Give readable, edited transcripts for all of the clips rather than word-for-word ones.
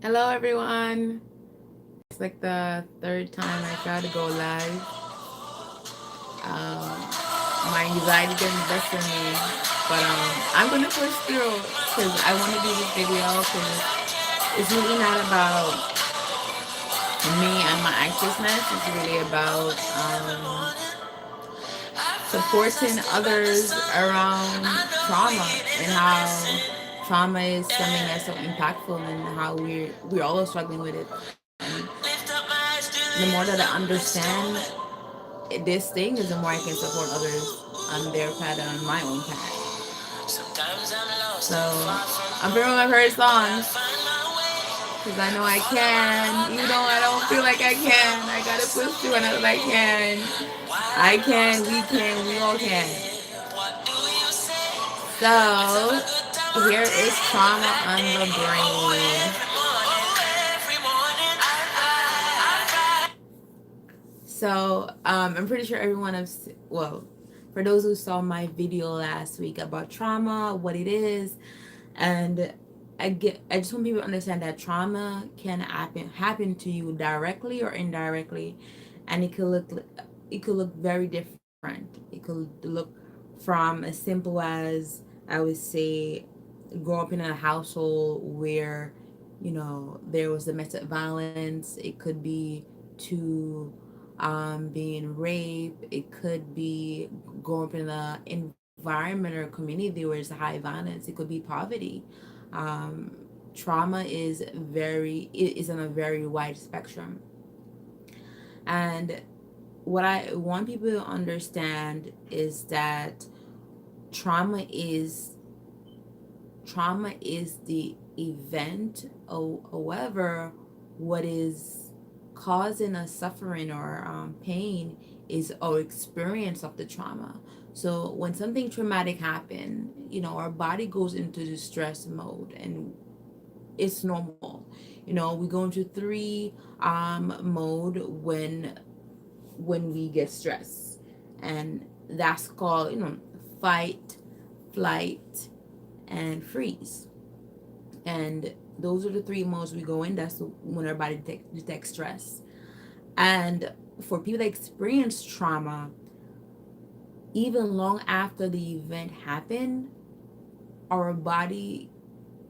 Hello, everyone. It's like the third time I try to go live. Um, my anxiety getting the best of me, but I'm gonna push through because I want to do this video because it's really not about me and my anxiousness. It's really about supporting others around trauma and how trauma is something that's so impactful and how we're all struggling with it. And the more that I understand this thing is the more I can support others on their path and on my own path. So I'm feeling my first song because I know I can. Even though I don't feel like I can, I gotta push through and I know I can. I can, we can, we all can. So here is trauma on the brain. So I'm pretty sure everyone has, well, for those who saw my video last week about trauma, what it is, and I just want people to understand that trauma can happen to you directly or indirectly, and it could look very different. It could look from as simple as, I would say, grow up in a household where there was domestic violence. It could be to being raped. It could be growing up in an environment or community where there's high violence. It could be poverty. um, Trauma is on a very wide spectrum. And what I want people to understand is that trauma is trauma is the event. However, what is causing us suffering or pain is our experience of the trauma. So when something traumatic happens, our body goes into the stress mode, and it's normal. We go into three mode when we get stressed, and that's called fight, flight, and freeze. And those are the three modes we go in. That's when our body detects stress. And for people that experience trauma, even long after the event happened, our body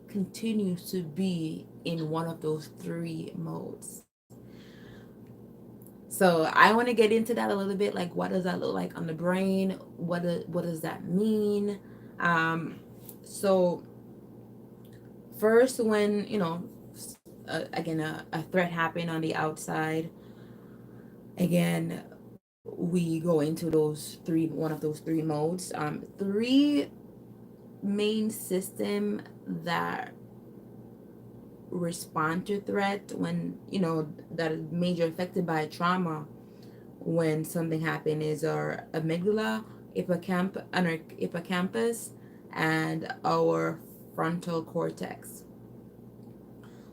continues to be in one of those three modes. So I want to get into that a little bit. Like, what does that look like on the brain? What does that mean? So first, when again, a threat happened on the outside, again, we go into one of those three modes. Three main system that respond to threat when that is major affected by trauma. When something happened, is our amygdala, hippocampus, and our frontal cortex.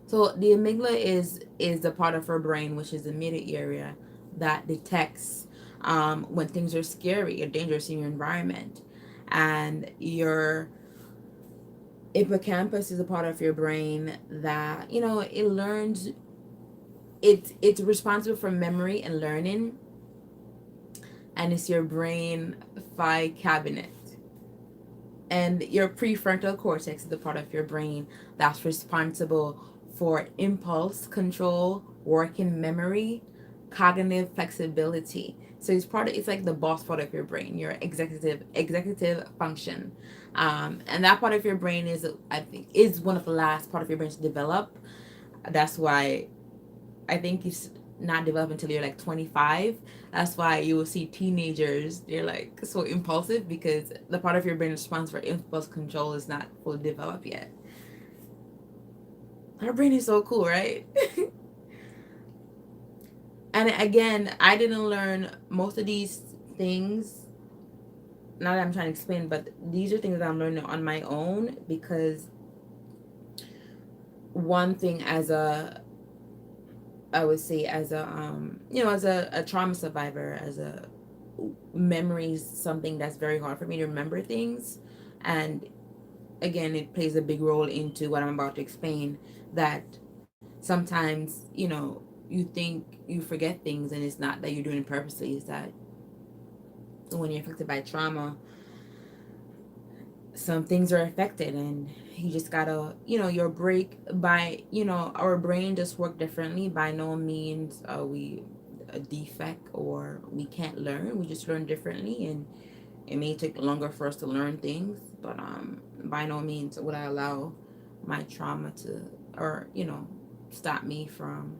So the amygdala is the part of our brain, which is the middle area, that detects when things are scary or dangerous in your environment. And your hippocampus is a part of your brain that it learns. It's responsible for memory and learning, and it's your brain phi cabinet. And your prefrontal cortex is the part of your brain that's responsible for impulse control, working memory, cognitive flexibility. So it's like the boss part of your brain, your executive function. And that part of your brain is, I think, is one of the last part of your brain to develop. That's why I think it's not developed until you're like 25. That's why you will see teenagers, they're like so impulsive, because the part of your brain responsible for impulse control is not fully developed yet. Our brain is so cool, right? And again, I didn't learn most of these things. Not that I'm trying to explain, but these are things that I'm learning on my own, because one thing, as a I would say, as a as a trauma survivor, as a memory is something that's very hard for me to remember things. And again, it plays a big role into what I'm about to explain, that sometimes, you think you forget things, and it's not that you're doing it purposely. It's that when you're affected by trauma, some things are affected, and you just gotta, your break by, our brain just work differently. By no means are we a defect or we can't learn. We just learn differently, and it may take longer for us to learn things, but by no means would I allow my trauma to, or stop me from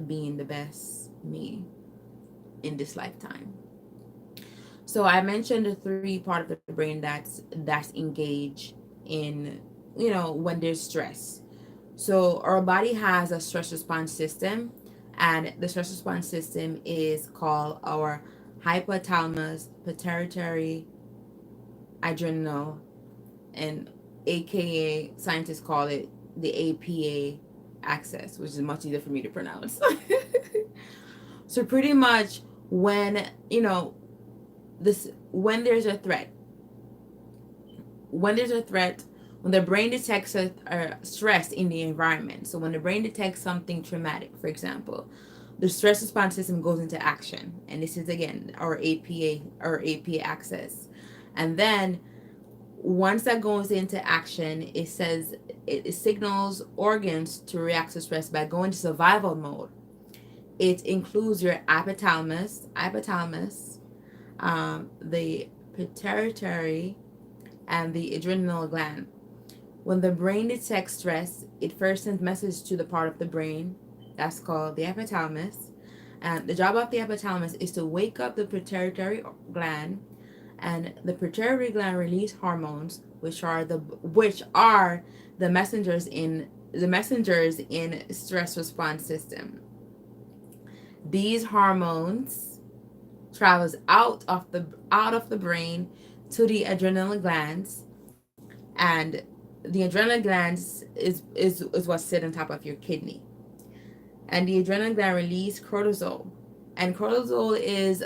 being the best me in this lifetime. So I mentioned the three part of the brain that's engaged in, when there's stress. So our body has a stress response system, and the stress response system is called our hypothalamus pituitary adrenal, and aka scientists call it the APA axis, which is much easier for me to pronounce. So pretty much when this when there's a threat, when there's a threat, when the brain detects a stress in the environment. So when the brain detects something traumatic, for example, the stress response system goes into action, and this is again our APA axis. And then once that goes into action, it signals organs to react to stress by going to survival mode. It includes your hypothalamus, the pituitary, and the adrenal gland. When the brain detects stress, it first sends message to the part of the brain that's called the hypothalamus. And the job of the hypothalamus is to wake up the pituitary gland, and the pituitary gland release hormones, which are the messengers in stress response system. These hormones travels out of the brain to the adrenal glands, and the adrenal glands is what sit on top of your kidney. And the adrenal gland release cortisol, and cortisol is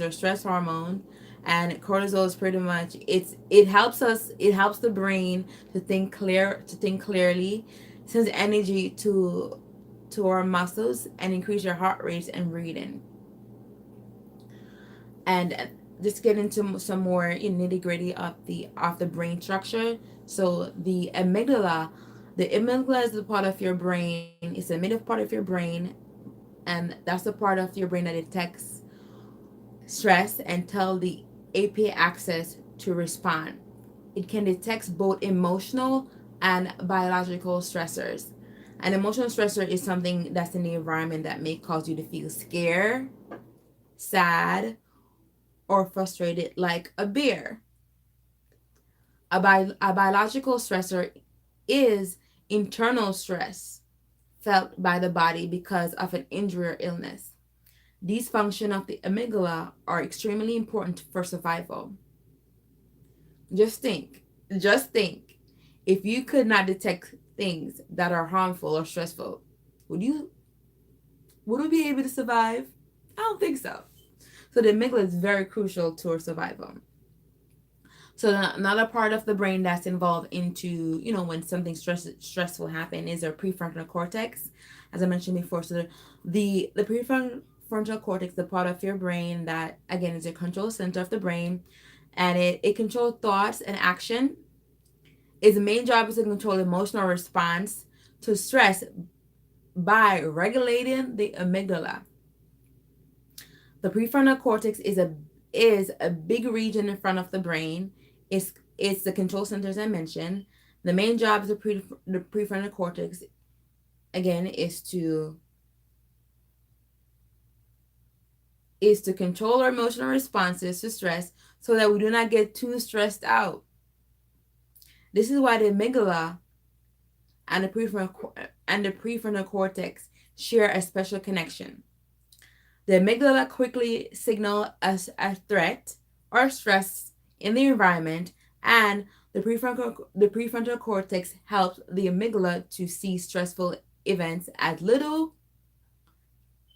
our stress hormone. And cortisol is pretty much, it helps the brain to think clearly, sends energy to our muscles, and increase your heart rates and breathing. And just get into some more nitty gritty of the brain structure. So the amygdala is the part of your brain. It's the middle part of your brain, and that's the part of your brain that detects stress and tell the APA axis to respond. It can detect both emotional and biological stressors. An emotional stressor is something that's in the environment that may cause you to feel scared, sad, or frustrated, like a bear. A biological stressor is internal stress felt by the body because of an injury or illness. These functions of the amygdala are extremely important for survival. Just think, just think, if you could not detect things that are harmful or stressful, would you would we be able to survive? I don't think so. So the amygdala is very crucial to our survival. So another part of the brain that's involved into, when something stressful happen is our prefrontal cortex, as I mentioned before. So the prefrontal cortex, the part of your brain that again is a control center of the brain, and it controls thoughts and action. Its main job is to control emotional response to stress by regulating the amygdala. The prefrontal cortex is a big region in front of the brain. It's the control center, as I mentioned. The main job of the prefrontal cortex again is to control our emotional responses to stress so that we do not get too stressed out. This is why the amygdala and the prefrontal cortex share a special connection. The amygdala quickly signals us a threat or stress in the environment, and the prefrontal cortex helps the amygdala to see stressful events as little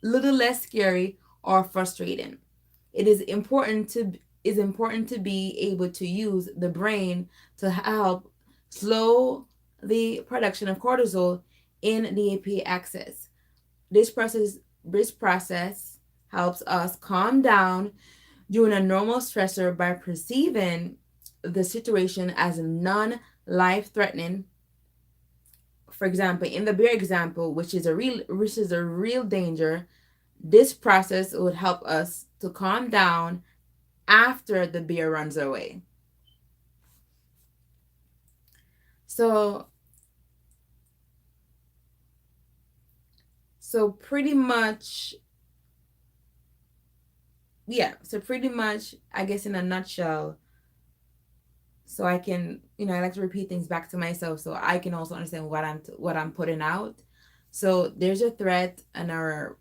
less scary or frustrating. It is important to be able to use the brain to help slow the production of cortisol in the APA axis. This process helps us calm down during a normal stressor by perceiving the situation as non-life threatening. For example, in the bear example, which is a real danger, this process would help us to calm down after the bear runs away. So so pretty much pretty much, I guess, in a nutshell, so I can, I like to repeat things back to myself so I can also understand what I'm putting out. So there's a threat, and our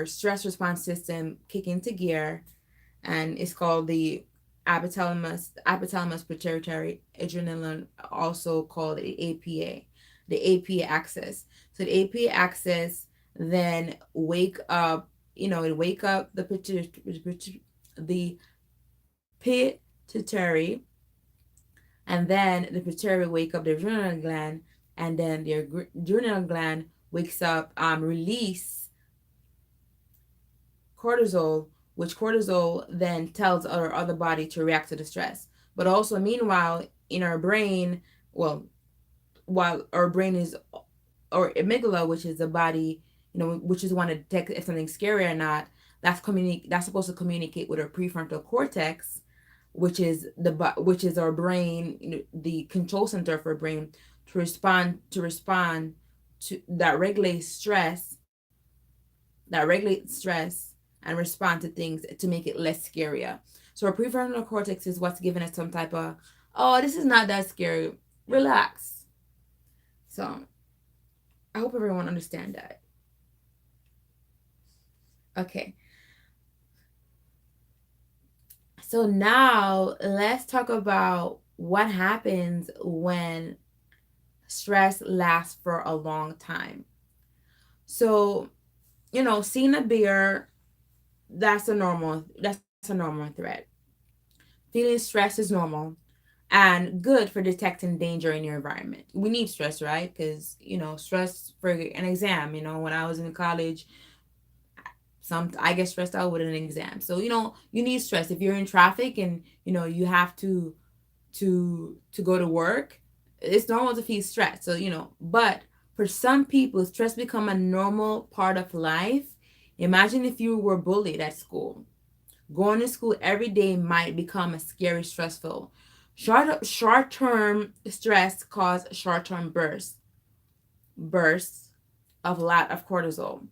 stress response system kick into gear, and it's called the hypothalamus pituitary adrenaline, also called the APA axis. So the APA axis then it wake up the pituitary, and then the pituitary wake up the adrenal gland, and then the adrenal gland wakes up, release cortisol, which cortisol then tells our other body to react to the stress. But also, meanwhile, in our brain, well, while our brain is, or amygdala, which is the body, which is one to detect if something's scary or not, that's supposed to communicate with our prefrontal cortex, which is our brain, the control center for our brain, to respond to that regulates stress and respond to things to make it less scarier. So our prefrontal cortex is what's giving us some type of, oh, this is not that scary, relax. So I hope everyone understand that. Okay. So now let's talk about what happens when stress lasts for a long time. So, seeing a bear, that's a normal threat. Feeling stress is normal and good for detecting danger in your environment. We need stress, right? Because, stress for an exam, when I was in college, I get stressed out with an exam. So, you need stress. If you're in traffic and, you have to go to work, it's normal to feel stressed. So, but for some people, stress become a normal part of life. Imagine if you were bullied at school. Going to school every day might become a scary, stressful. Short term stress cause short-term bursts of a lot of cortisol.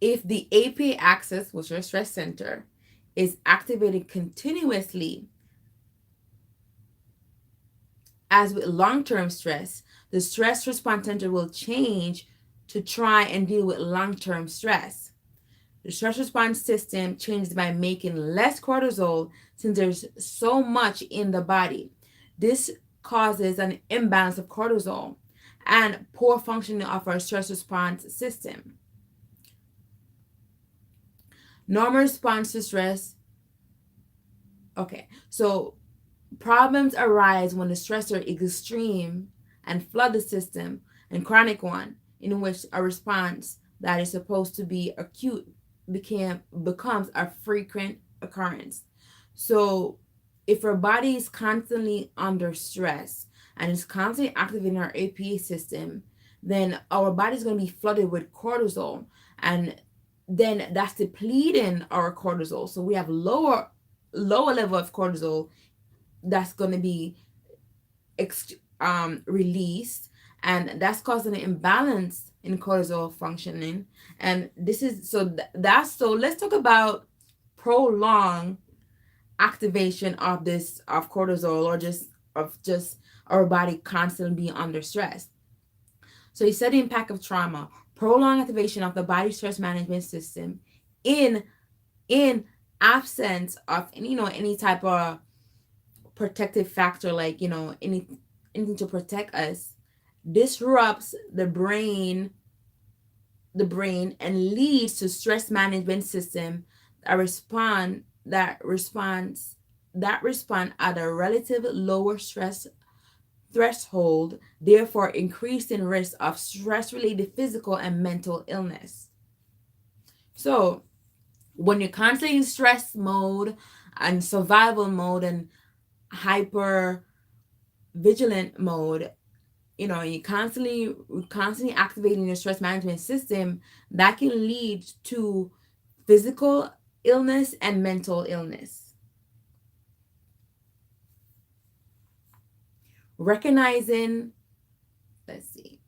If the APA axis, which is your stress center, is activated continuously, as with long-term stress, the stress response center will change to try and deal with long-term stress. The stress response system changes by making less cortisol since there's so much in the body. This causes an imbalance of cortisol and poor functioning of our stress response system. Normal response to stress. Okay, so problems arise when the stressor is extreme and flood the system, and chronic one, in which a response that is supposed to be acute becomes a frequent occurrence. So if our body is constantly under stress and is constantly activating our APA system, then our body is going to be flooded with cortisol, and then that's depleting our cortisol. So we have lower level of cortisol that's going to be released, and that's causing an imbalance in cortisol functioning. And this is so that's so let's talk about prolonged activation of cortisol, or just our body constantly being under stress. So you said the impact of trauma, prolonged activation of the body stress management system in in absence of any type of protective factor, like anything to protect us, disrupts the brain and leads to stress management system that respond at a relative lower stress threshold, therefore increasing risk of stress-related physical and mental illness. So when you're constantly in stress mode and survival mode and hyper vigilant mode, you constantly activating your stress management system, that can lead to physical illness and mental illness. Recognizing, let's see.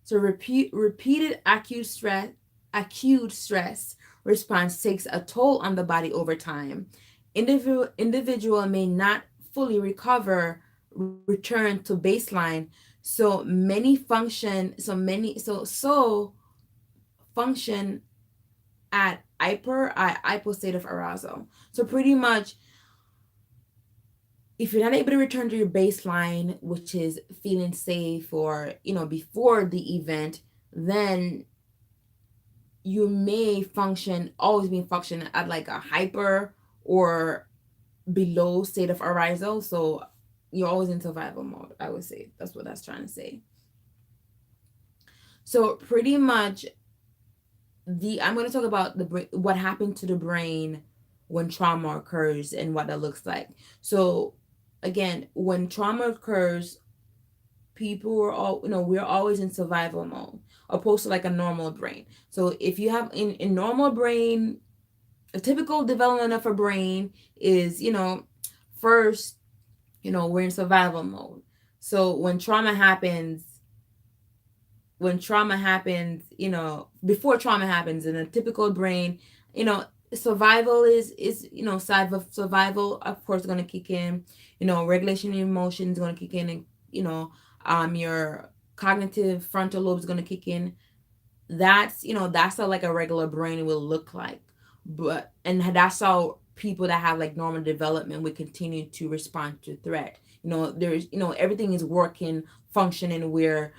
So repeated acute stress response takes a toll on the body over time. Individual may not fully recover, return to baseline. So many function so function at hypo state of arousal. So pretty much, if you're not able to return to your baseline, which is feeling safe, or before the event, then you may always be functioning at like a hyper or below state of arousal. So you're always in survival mode, I would say. That's what that's trying to say. So pretty much, I'm going to talk about what happened to the brain when trauma occurs and what that looks like. So again, when trauma occurs, we're always in survival mode, opposed to like a normal brain. So if you have in normal brain, a typical development of a brain is, first, we're in survival mode. So when trauma happens, before trauma happens in a typical brain, survival survival, of course, going to kick in. Regulation of emotions going to kick in, and your cognitive frontal lobe is going to kick in. That's how like a regular brain will look like. And that's how people that have like normal development would continue to respond to threat. There's everything is working, functioning, where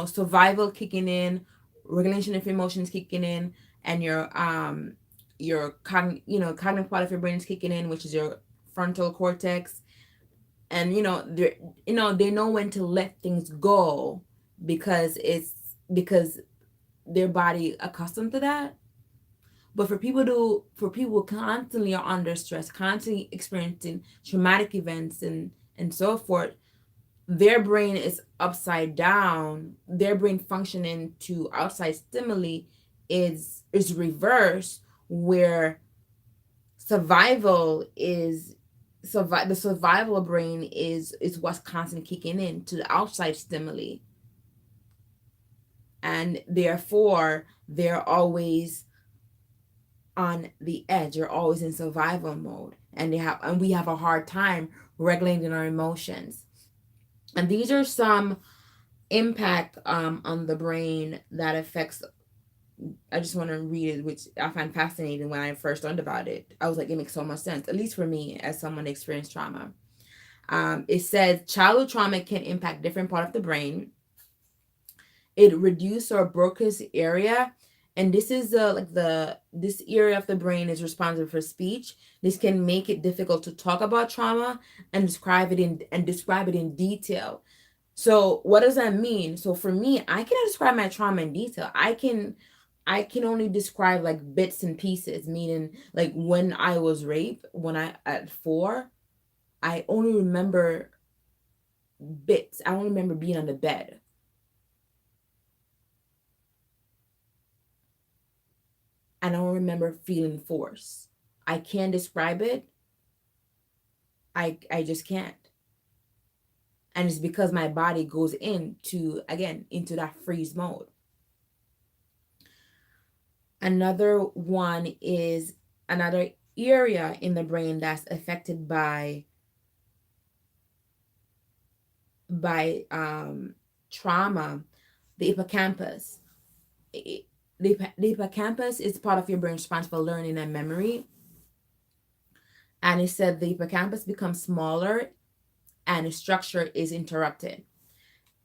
survival kicking in, regulation of emotions kicking in, and cognitive part of your brain is kicking in, which is your frontal cortex. And they know when to let things go, because their body accustomed to that. But for people constantly are under stress, constantly experiencing traumatic events and so forth, their brain is upside down. Their brain functioning to outside stimuli is reversed, where survival is the survival brain is what's constantly kicking in to the outside stimuli, and therefore they're always on the edge. You're always in survival mode, and we have a hard time regulating our emotions. And these are some impact on the brain that affects. I just want to read it, which I find fascinating. When I first learned about it, I was like, it makes so much sense, at least for me as someone that experienced trauma. It says childhood trauma can impact different part of the brain. It reduces or Broca's area, and this is this area of the brain is responsible for speech. This can make it difficult to talk about trauma and describe it in detail. So what does that mean? So for me, I cannot describe my trauma in detail. I can only describe like bits and pieces, meaning like when I was raped, when I at 4, I only remember bits. I only remember being on the bed. I don't remember feeling force. I can't describe it. I just can't. And it's because my body goes into that freeze mode. Another area in the brain that's affected by trauma, the hippocampus. The hippocampus is part of your brain responsible for learning and memory. And it said the hippocampus becomes smaller and its structure is interrupted.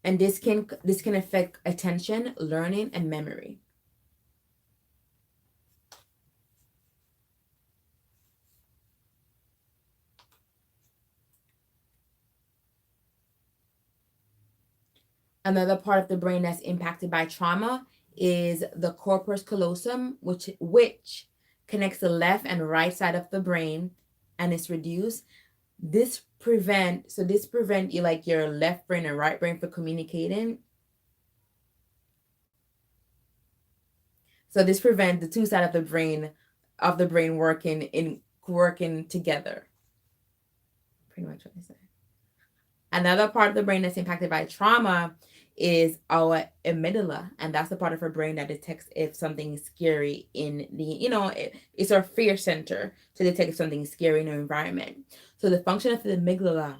And this can affect attention, learning, and memory. Another part of the brain that's impacted by trauma is the corpus callosum, which connects the left and right side of the brain, and it's reduced. This prevent you, like, your left brain and right brain, from communicating. So this prevents the two sides of the brain working together. Pretty much what I said. Another part of the brain that's impacted by trauma is our amygdala, and that's the part of our brain that detects if something is scary in it's our fear center to detect if something is scary in our environment. So the function of the amygdala,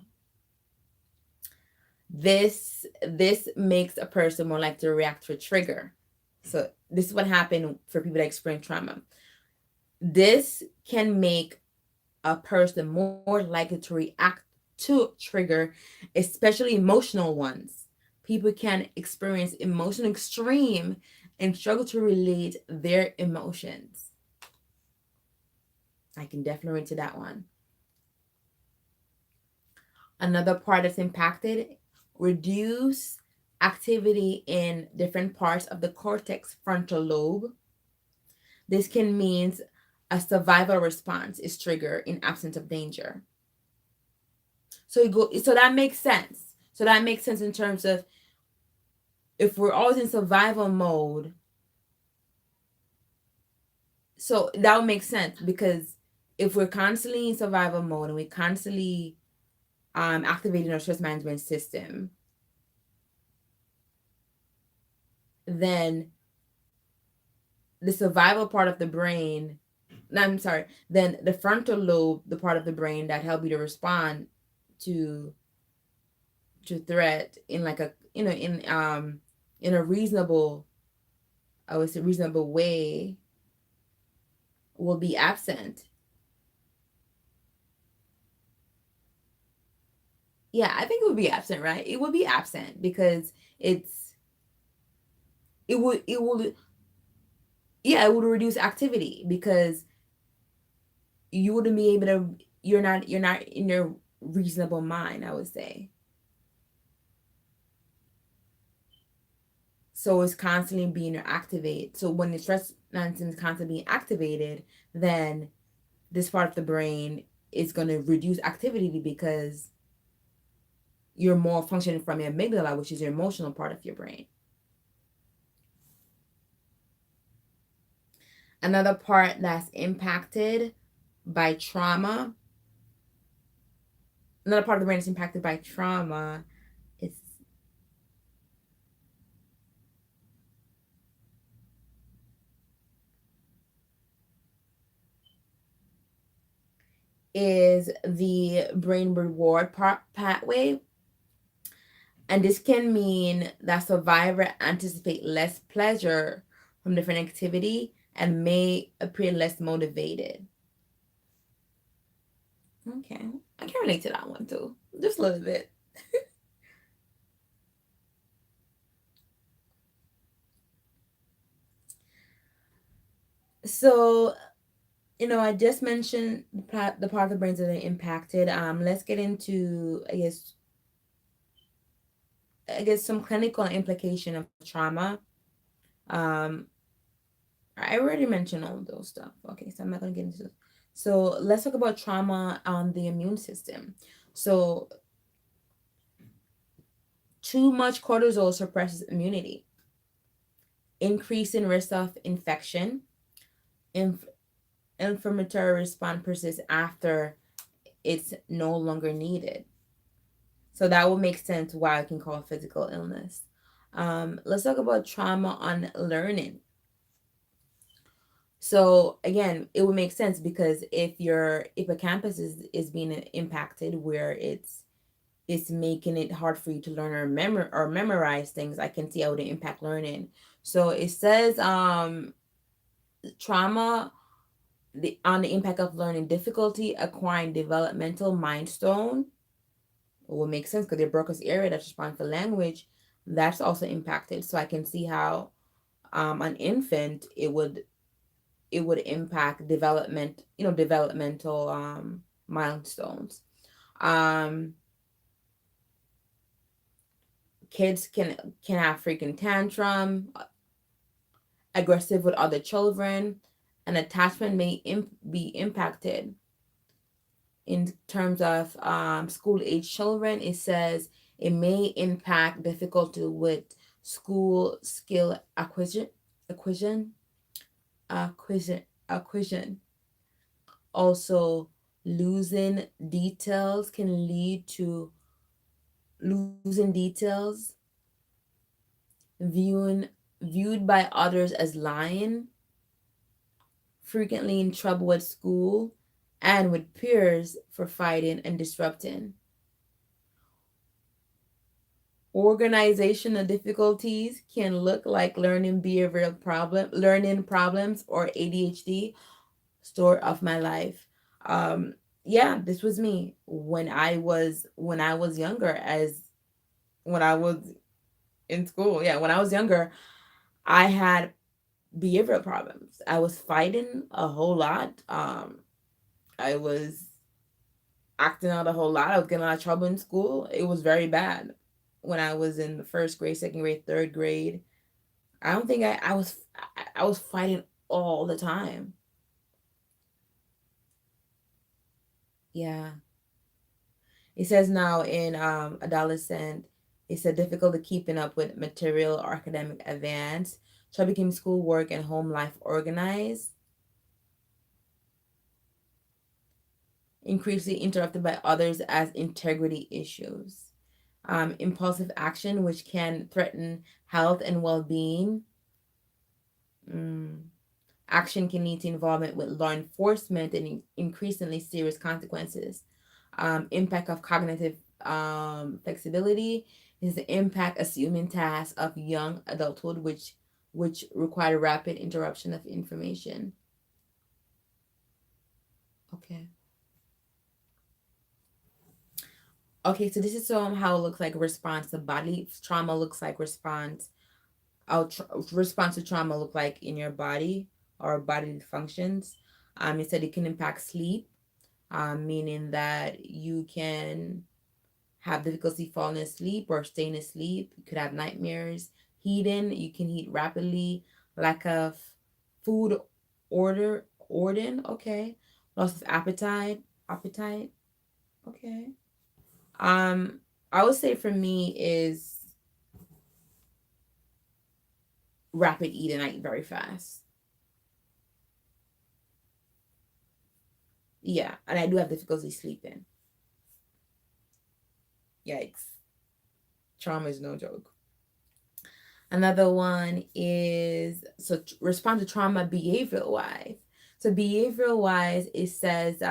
this makes a person more likely to react to a trigger. So this is what happened for people that experience trauma. This can make a person more likely to react to trigger, especially emotional ones. People can experience emotion extreme and struggle to relate their emotions. I can definitely relate to that one. Another part that's impacted, reduce activity in different parts of the cortex frontal lobe. This can mean a survival response is triggered in absence of danger. So that makes sense. So that makes sense in terms of, if we're always in survival mode, so that would make sense, because if we're constantly in survival mode and we constantly activating our stress management system, then the survival part of the brain, no, I'm sorry, then the frontal lobe, the part of the brain that help you to respond to threat in, like, a in a reasonable, I would say, reasonable way, will be absent. Yeah, I think it would be absent, right? It would be absent because it's it would yeah, it would reduce activity, because you wouldn't be able to, you're not in your reasonable mind, I would say. So it's constantly being activated. So when the stress nonsense is constantly being activated, then this part of the brain is going to reduce activity, because you're more functioning from your amygdala, which is your emotional part of your brain. Another part that's impacted by trauma, another part of the brain that's impacted by trauma is the brain reward pathway. And this can mean that survivor anticipate less pleasure from different activity and may appear less motivated. Okay, I can relate to that one too, just a little bit. So, I just mentioned the part of the brains that are impacted. Let's get into, I guess some clinical implication of trauma. Um, I already mentioned all of those stuff. Okay, so I'm not gonna get into this. So let's talk about trauma on the immune system. So too much cortisol suppresses immunity, increasing risk of infection. Inf- Inflammatory response persists after it's no longer needed. So that would make sense why it can cause physical illness. Let's talk about trauma on learning. So again, it would make sense, because if a campus is being impacted, where it's making it hard for you to learn or memorize things, I can see how it would impact learning. So it says trauma on the impact of learning, difficulty acquiring developmental milestone. It will make sense, because the Broca's area that's responsible for language, that's also impacted. So I can see how an infant, it would impact developmental milestones. Um, Kids can have freaking tantrum, aggressive with other children, and attachment may be impacted. In terms of school age children, it says it may impact difficulty with school skill acquisition, acquisition. Also, losing details can lead to losing details, viewing viewed by others as lying, frequently in trouble with school and with peers for fighting and disrupting. Organizational difficulties can look like learning problems or ADHD. Story of my life. Um, yeah, this was me when I was younger, as when I was in school. Yeah, when I was younger, I had behavioral problems. I was fighting a whole lot. I was acting out a whole lot. I was getting a lot of trouble in school. It was very bad when I was in the first grade, second grade, third grade. I don't think I was fighting all the time. Yeah. It says now in adolescent, it's a difficulty keeping up with material or academic advance, trouble keeping schoolwork and home life organized, increasingly interrupted by others as integrity issues. Impulsive action, which can threaten health and well being. Mm. Action can lead to involvement with law enforcement and increasingly serious consequences. Impact of cognitive flexibility is the impact assuming tasks of young adulthood, which require rapid interruption of information. Okay. Okay, so this is how it looks like response to body trauma looks like response. Response to trauma look like in your body or bodily functions. It said it can impact sleep, meaning that you can have difficulty falling asleep or staying asleep. You could have nightmares. Heating, you can heat rapidly. Lack of food ordering, okay. Loss of appetite, okay. Um, I would say for me is rapid eating. I eat very fast. Yeah, and I do have difficulty sleeping. Yikes. Trauma is no joke. Another one is respond to trauma behavioral wise. So behavioral wise, it says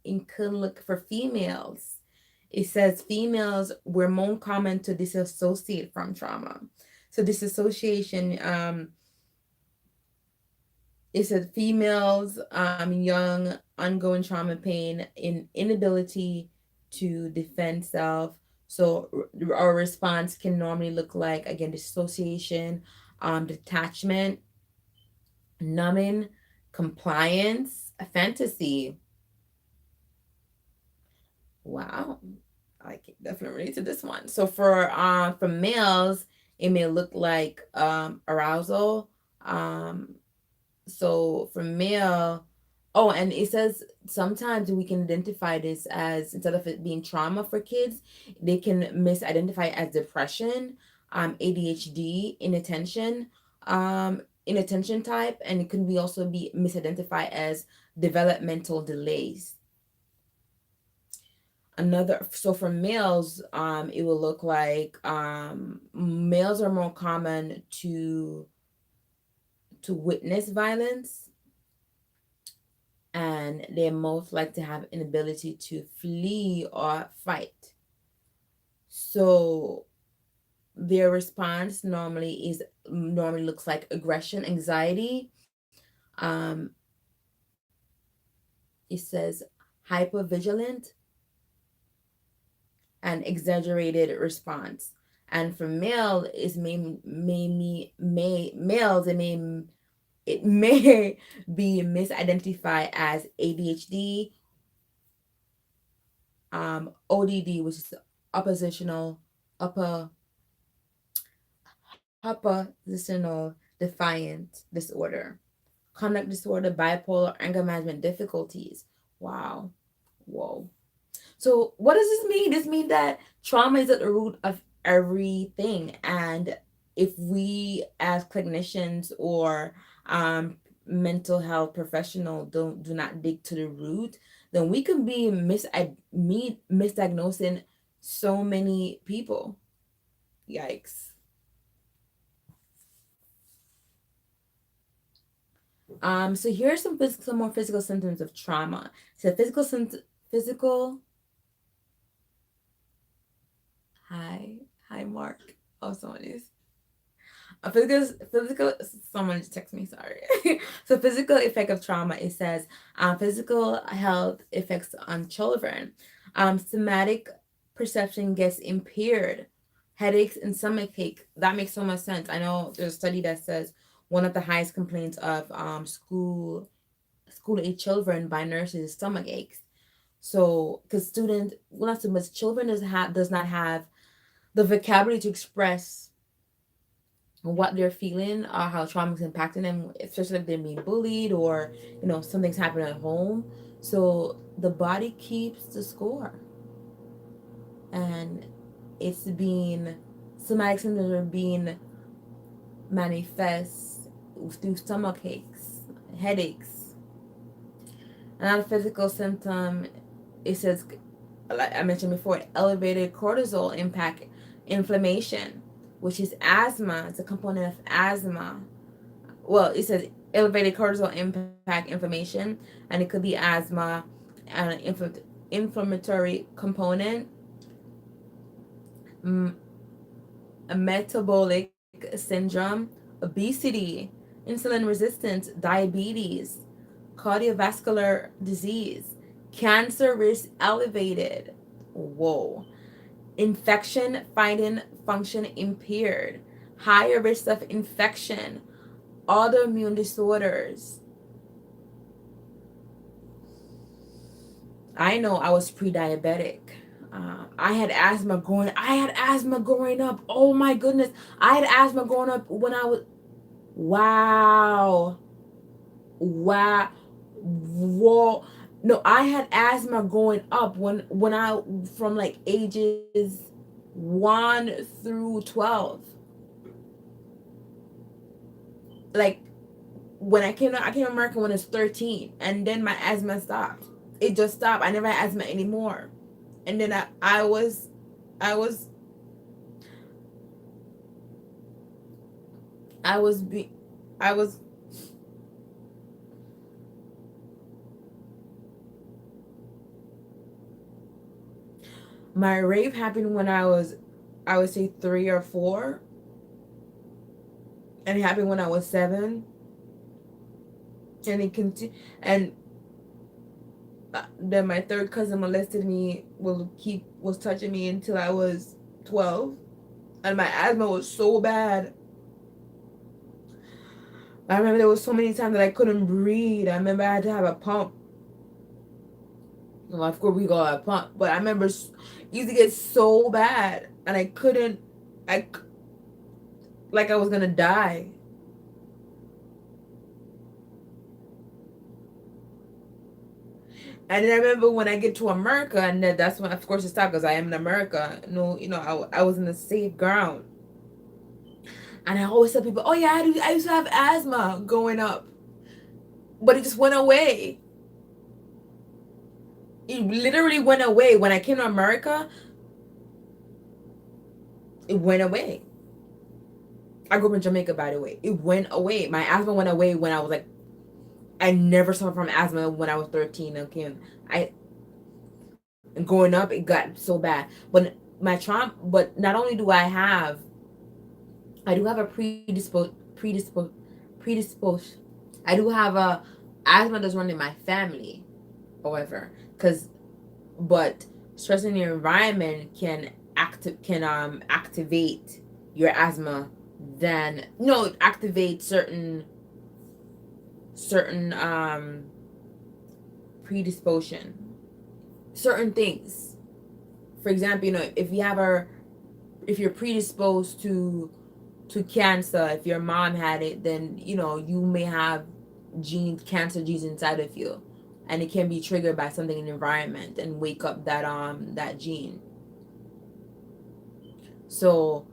in could look for females. It says females were more common to disassociate from trauma. So disassociation, it says females, young, ongoing trauma, pain, inability to defend self. So our response can normally look like, again, dissociation, detachment, numbing, compliance, a fantasy. Wow, I can definitely relate to this one. So for males, it may look like arousal. So for male, oh, and it says sometimes we can identify this as, instead of it being trauma for kids, they can misidentify it as depression, ADHD, inattention type, and it can be also be misidentified as developmental delays. Another, so for males, it will look like males are more common to witness violence, and they're most likely to have inability to flee or fight. So their response normally looks like aggression, anxiety. Um, it says hypervigilant and exaggerated response. And for male, is males, it may be misidentified as ADHD, ODD, which is oppositional upper oppositional defiant disorder, conduct disorder, bipolar, anger management difficulties. Wow. Whoa. So what does this mean? This means that trauma is at the root of everything. And if we as clinicians or mental health professional do not dig to the root, then we can be misdiagnosing so many people. Yikes. So here are some more physical symptoms of trauma. So physical. Hi, Mark. Oh, someone is. Someone just text me, sorry. So physical effect of trauma, it says physical health effects on children. Somatic perception gets impaired. Headaches and stomach ache. That makes so much sense. I know there's a study that says one of the highest complaints of school age children by nurses is stomach aches. So because students, well, not so much, children does not have the vocabulary to express what they're feeling or how trauma is impacting them, especially if they're being bullied or something's happening at home. So the body keeps the score, and it's being somatic symptoms are being manifest through stomach aches, headaches. Another physical symptom, it says, like I mentioned before, elevated cortisol impact inflammation, which is asthma. It's a component of asthma. Well, it says elevated cortisol impact inflammation, and it could be asthma and an inflammatory component. A metabolic syndrome, obesity, insulin resistance, diabetes, cardiovascular disease, cancer risk elevated. Whoa. Infection fighting function impaired, higher risk of infection, autoimmune disorders. I know I was pre-diabetic. I had asthma growing up. Oh my goodness. I had asthma growing up when I was, wow. Wow. Whoa. No, I had asthma growing up when I from like ages 1 through 12. Like when I came to America when I was 13, and then my asthma stopped. It just stopped. I never had asthma anymore. And then I was I was I was be I was my rave happened when I would say 3 or 4, and it happened when I was 7, and it continued. And then my third cousin molested me. Was touching me until I was 12, and my asthma was so bad. I remember there was so many times that I couldn't breathe. I remember I had to have a pump. Well, of course we got a pump, but I remember it used to get so bad, and I couldn't. I like I was gonna die. And then I remember when I get to America, and then that's when, of course, it stopped because I am in America. No, I was in a safe ground. And I always tell people, oh yeah, I used to have asthma going up, but it just went away. It literally went away when I came to America. It went away. I grew up in Jamaica, by the way. It went away. My asthma went away when I was like, I never suffered from asthma when I was 13. Okay, and growing up, it got so bad. But my trauma. But not only do I do have a predisposed. I do have a asthma that's run in my family. However, but stress in your environment can activate your asthma. Then no, activate certain predisposition, certain things. For example, if you're predisposed to to cancer. If your mom had it, then you may have cancer genes inside of you, and it can be triggered by something in the environment and wake up that gene. So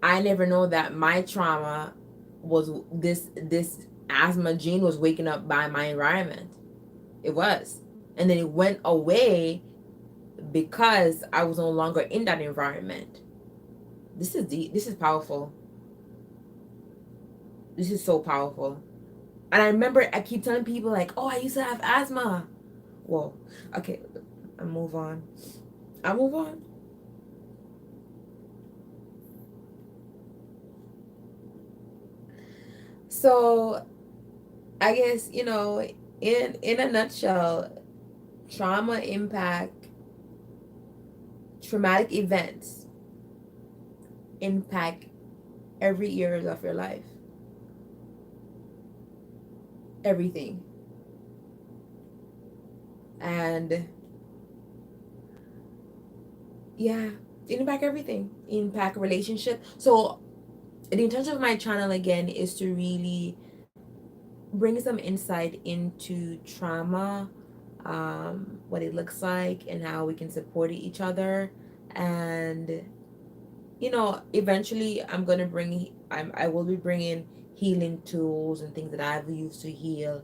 I never know that my trauma was this asthma gene was waking up by my environment. It was. And then it went away because I was no longer in that environment. This is deep. This is powerful. This is so powerful. And I remember I keep telling people like, oh, I used to have asthma. Whoa. Okay, I move on. I move on. So I guess, in a nutshell, traumatic events impact every area of your life. Everything. And yeah, it impact everything. Impact relationship. So the intention of my channel again is to really bring some insight into trauma, what it looks like, and how we can support each other. And eventually I will be bringing healing tools and things that I've used to heal,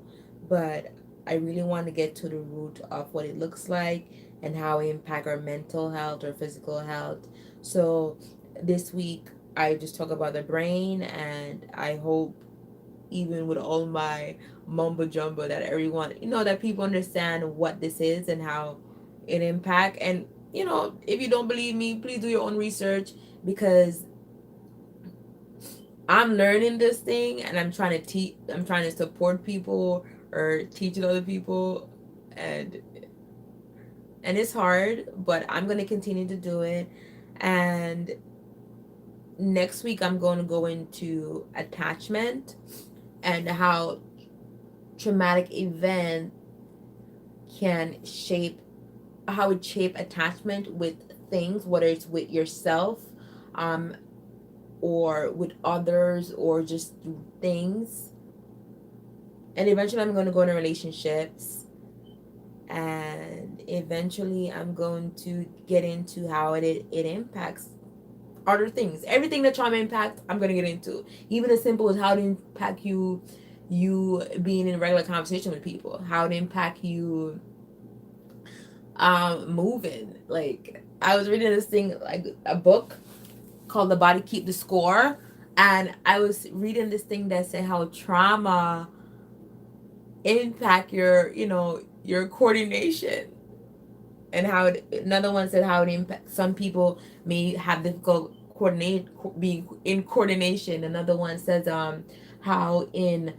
but I really want to get to the root of what it looks like and how it impact our mental health or physical health. So this week I just talk about the brain, and I hope, even with all my mumbo jumbo, that everyone, that people understand what this is and how it impact. And if you don't believe me, please do your own research, because I'm learning this thing and I'm trying to support people or teach it other people, and it's hard, but I'm going to continue to do it. And next week I'm going to go into attachment and how traumatic event can shape how it shape attachment with things, whether it's with yourself, um, or with others, or just things. And eventually I'm going to go into relationships, and eventually I'm going to get into how it impacts other things. Everything that trauma impacts, I'm going to get into. Even as simple as how to impact you being in regular conversation with people, how to impact you moving. Like, I was reading this thing, like a book called The Body Keep the Score, and I was reading this thing that said how trauma impact your coordination, and how another one said how it impact some people may have difficult being in coordination. Another one says how in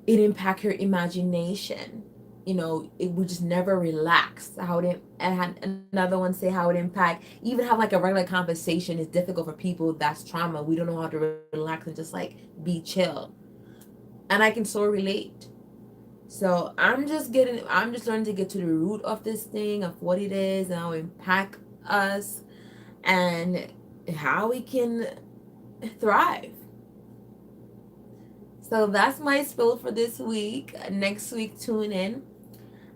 it impact your imagination. It would just never relax. How it, and another one say how it impact even have like a regular conversation is difficult for people that's trauma. We don't know how to relax and just like be chill. And I can so relate. So I'm just learning to get to the root of this thing, of what it is and how it impact us, and how we can thrive. So that's my spill for this week. Next week, tune in.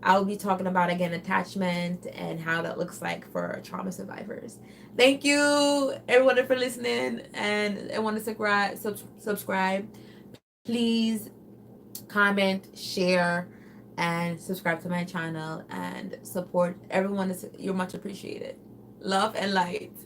I'll be talking about again attachment and how that looks like for trauma survivors. Thank you everyone for listening, and I want to subscribe. Please comment, share, and subscribe to my channel and support everyone. You're much appreciated. Love and light.